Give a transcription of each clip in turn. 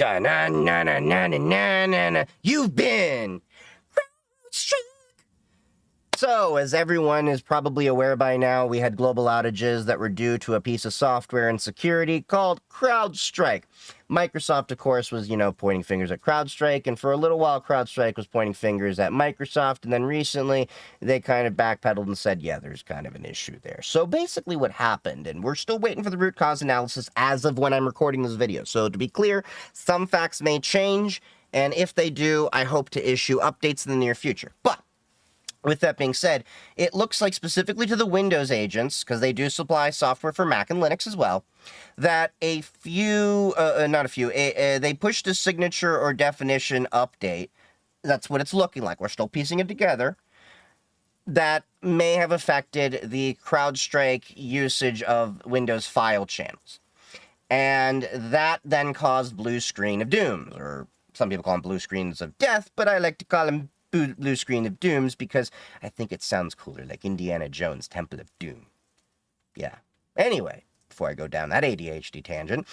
Da-na-na-na-na-na-na-na. You've been Crowdstruck. So, as everyone is probably aware by now, we had global outages that were due to a piece of software and security called Crowdstrike. Microsoft, of course, was, pointing fingers at CrowdStrike, and for a little while, CrowdStrike was pointing fingers at Microsoft, and then recently, they kind of backpedaled and said, yeah, there's kind of an issue there. So basically what happened, and we're still waiting for the root cause analysis as of when I'm recording this video. So to be clear, some facts may change, and if they do, I hope to issue updates in the near future. But with that being said, it looks like specifically to the Windows agents, because they do supply software for Mac and Linux as well, that they pushed a signature or definition update. That's what it's looking like. We're still piecing it together. That may have affected the CrowdStrike usage of Windows file channels. And that then caused blue screen of dooms, or some people call them blue screens of death, but I like to call them blue screen of dooms because I think it sounds cooler, like Indiana Jones' Temple of Doom. Yeah. Anyway, before I go down that ADHD tangent,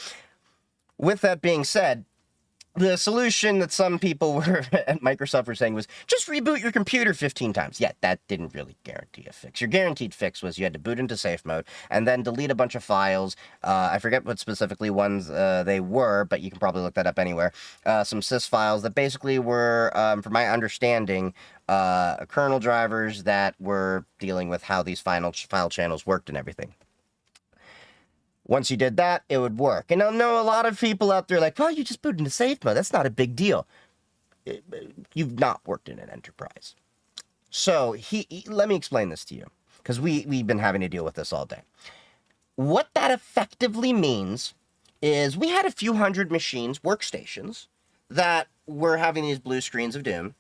with that being said, the solution that some people were at Microsoft were saying was just reboot your computer 15 times. Yeah, that didn't really guarantee a fix. Your guaranteed fix was you had to boot into safe mode and then delete a bunch of files. I forget what specifically ones they were, but you can probably look that up anywhere. Some sys files that basically were, from my understanding, kernel drivers that were dealing with how these file channels worked and everything. Once you did that, it would work. And I know a lot of people out there like, well, you just boot into safe mode. That's not a big deal. You've not worked in an enterprise. So let me explain this to you, because we've been having to deal with this all day. What that effectively means is we had a few hundred machines, workstations, that were having these blue screens of doom.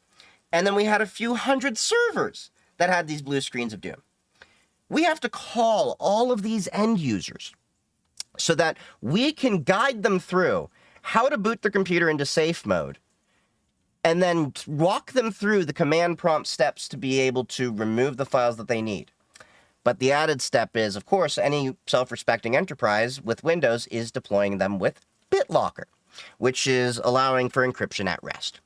And then we had a few hundred servers that had these blue screens of doom. We have to call all of these end users so that we can guide them through how to boot their computer into safe mode, and then walk them through the command prompt steps to be able to remove the files that they need. But the added step is, of course, any self-respecting enterprise with Windows is deploying them with BitLocker, which is allowing for encryption at rest.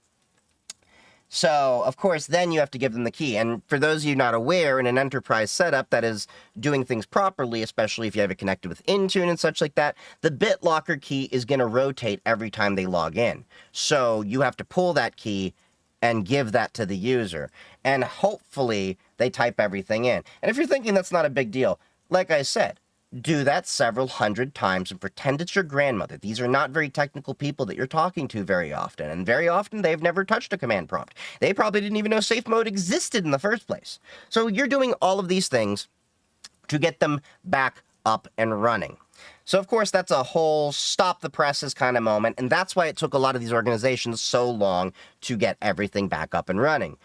So, of course, then you have to give them the key. And for those of you not aware, in an enterprise setup that is doing things properly, especially if you have it connected with Intune and such like that, the BitLocker key is going to rotate every time they log in. So you have to pull that key and give that to the user. And hopefully they type everything in. And if you're thinking that's not a big deal, like I said, do that several hundred times and pretend it's your grandmother. These are not very technical people that you're talking to very often, and very often they've never touched a command prompt. They probably didn't even know safe mode existed in the first place. So you're doing all of these things to get them back up and running. So, of course, that's a whole stop the presses kind of moment, and that's why it took a lot of these organizations so long to get everything back up and running.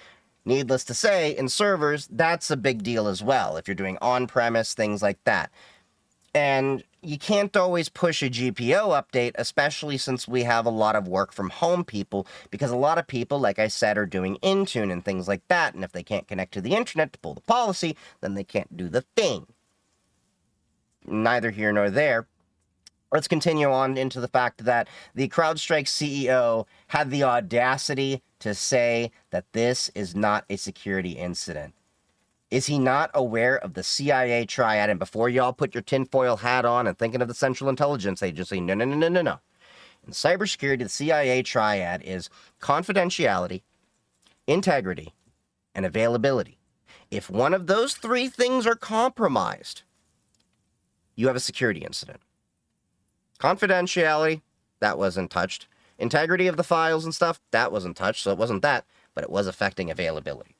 Needless to say, in servers, that's a big deal as well, if you're doing on-premise, things like that. And you can't always push a GPO update, especially since we have a lot of work from home people, because a lot of people, like I said, are doing Intune and things like that, and if they can't connect to the internet to pull the policy, then they can't do the thing. Neither here nor there. Let's continue on into the fact that the CrowdStrike CEO had the audacity to say that this is not a security incident. Is he not aware of the CIA triad? And before y'all put your tinfoil hat on and thinking of the Central Intelligence Agency, no. In cybersecurity, the CIA triad is confidentiality, integrity, and availability. If one of those three things are compromised, you have a security incident. Confidentiality, that wasn't touched. Integrity of the files and stuff, that wasn't touched, so it wasn't that, but it was affecting availability.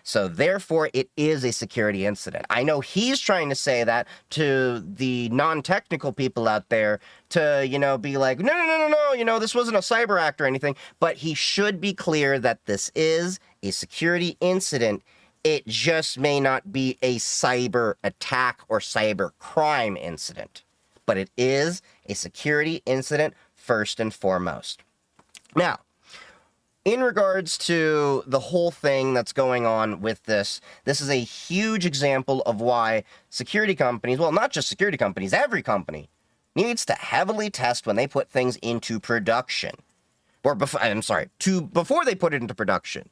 So therefore, it is a security incident. I know he's trying to say that to the non-technical people out there to, be like, no, this wasn't a cyber act or anything, but he should be clear that this is a security incident. It just may not be a cyber attack or cyber crime incident, but it is a security incident first and foremost. Now, in regards to the whole thing that's going on with this is a huge example of why security companies, well, not just security companies, every company needs to heavily test when they put things into production. or before, I'm sorry, before they put it into production.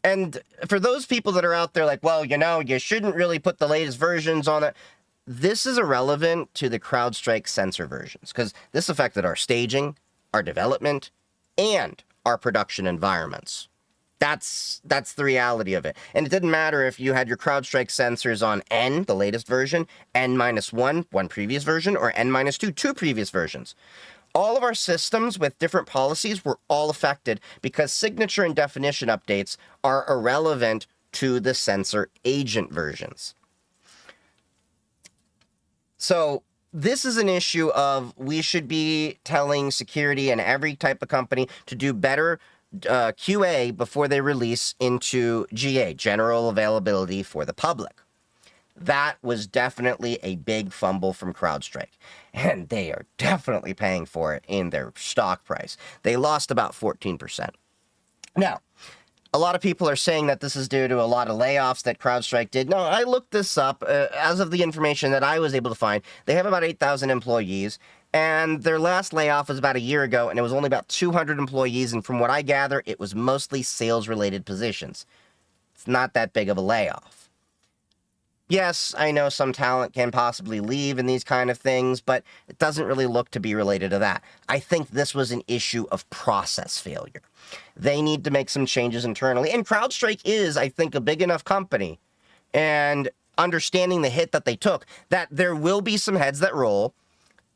And for those people that are out there like, well, you shouldn't really put the latest versions on it. This is irrelevant to the Crowdstrike sensor versions because this affected our staging, our development, and our production environments. That's the reality of it. And it didn't matter if you had your Crowdstrike sensors on N, the latest version, N-1, one previous version, or N-2, two previous versions. All of our systems with different policies were all affected because signature and definition updates are irrelevant to the sensor agent versions. So this is an issue of we should be telling security and every type of company to do better QA before they release into GA, general availability for the public. That was definitely a big fumble from Crowdstrike, and they are definitely paying for it in their stock price. They lost about 14%. Now, a lot of people are saying that this is due to a lot of layoffs that Crowdstrike did. No, I looked this up. As of the information that I was able to find, they have about 8,000 employees, and their last layoff was about a year ago, and it was only about 200 employees, and from what I gather, it was mostly sales-related positions. It's not that big of a layoff. Yes, I know some talent can possibly leave in these kind of things, but it doesn't really look to be related to that. I think this was an issue of process failure. They need to make some changes internally. And Crowdstrike is, I think, a big enough company, and understanding the hit that they took, that there will be some heads that roll,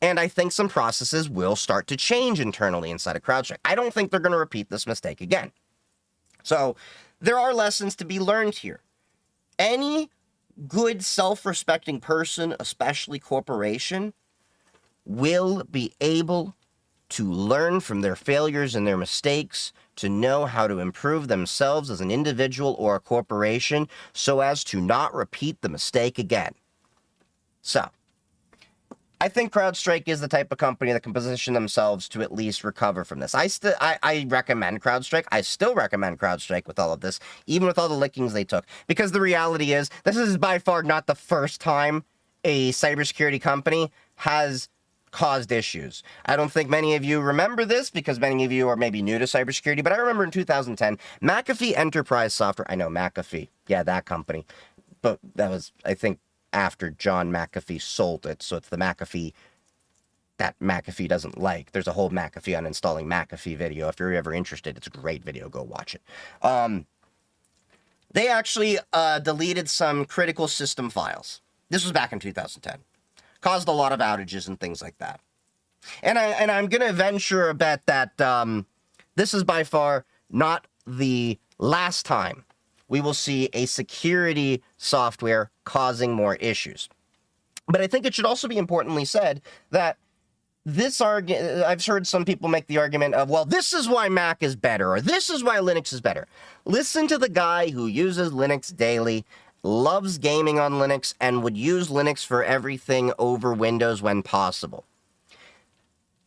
and I think some processes will start to change internally inside of Crowdstrike. I don't think they're going to repeat this mistake again. So there are lessons to be learned here. Any good self-respecting person, especially corporation, will be able to learn from their failures and their mistakes, to know how to improve themselves as an individual or a corporation so as to not repeat the mistake again. So, I think Crowdstrike is the type of company that can position themselves to at least recover from this. I recommend Crowdstrike. I still recommend Crowdstrike with all of this, even with all the lickings they took. Because the reality is, this is by far not the first time a cybersecurity company has caused issues. I don't think many of you remember this because many of you are maybe new to cybersecurity, but I remember in 2010, McAfee Enterprise Software, I know McAfee, yeah, that company, but that was, I think, after John McAfee sold it, so it's the McAfee that McAfee doesn't like. There's a whole McAfee uninstalling McAfee video. If you're ever interested, it's a great video. Go watch it. They actually deleted some critical system files. This was back in 2010. Caused a lot of outages and things like that. And I'm going to venture a bet that this is by far not the last time we will see a security software causing more issues. But I think it should also be importantly said that this argument, I've heard some people make the argument of, well, this is why Mac is better, or this is why Linux is better. Listen to the guy who uses Linux daily, loves gaming on Linux, and would use Linux for everything over Windows when possible.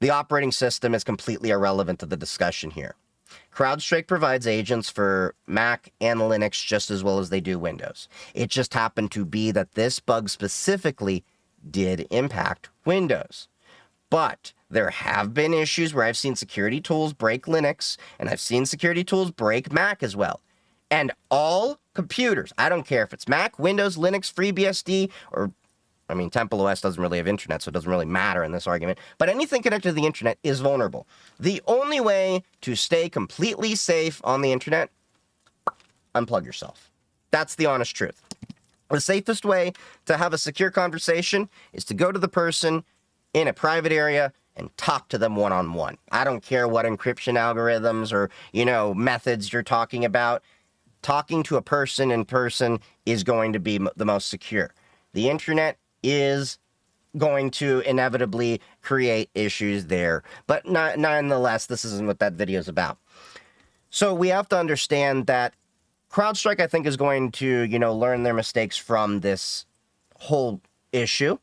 The operating system is completely irrelevant to the discussion here. Crowdstrike provides agents for Mac and Linux just as well as they do Windows. It just happened to be that this bug specifically did impact Windows. But there have been issues where I've seen security tools break Linux, and I've seen security tools break Mac as well. And all computers, I don't care if it's Mac, Windows, Linux, FreeBSD, or I mean, Temple OS doesn't really have internet, so it doesn't really matter in this argument. But anything connected to the internet is vulnerable. The only way to stay completely safe on the internet, unplug yourself. That's the honest truth. The safest way to have a secure conversation is to go to the person in a private area and talk to them one-on-one. I don't care what encryption algorithms or, methods you're talking about. Talking to a person in person is going to be the most secure. The internet is going to inevitably create issues there. But nonetheless, this isn't what that video is about. So we have to understand that Crowdstrike, I think, is going to, learn their mistakes from this whole issue.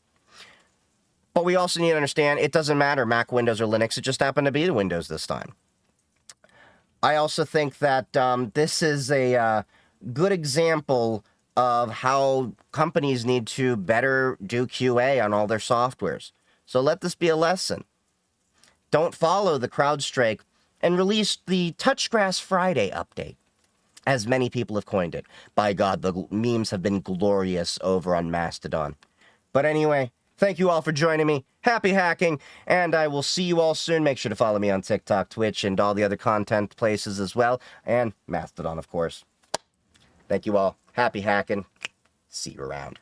But we also need to understand it doesn't matter Mac, Windows, or Linux. It just happened to be the Windows this time. I also think that this is a good example of how companies need to better do QA on all their softwares. So let this be a lesson. don't follow the Crowdstrike and released the Touchgrass Friday update, as many people have coined it. By God, the memes have been glorious over on Mastodon. But anyway, thank you all for joining me. Happy hacking, and I will see you all soon. Make sure to follow me on TikTok, Twitch, and all the other content places as well, and Mastodon, of course. Thank you all. Happy hacking. See you around.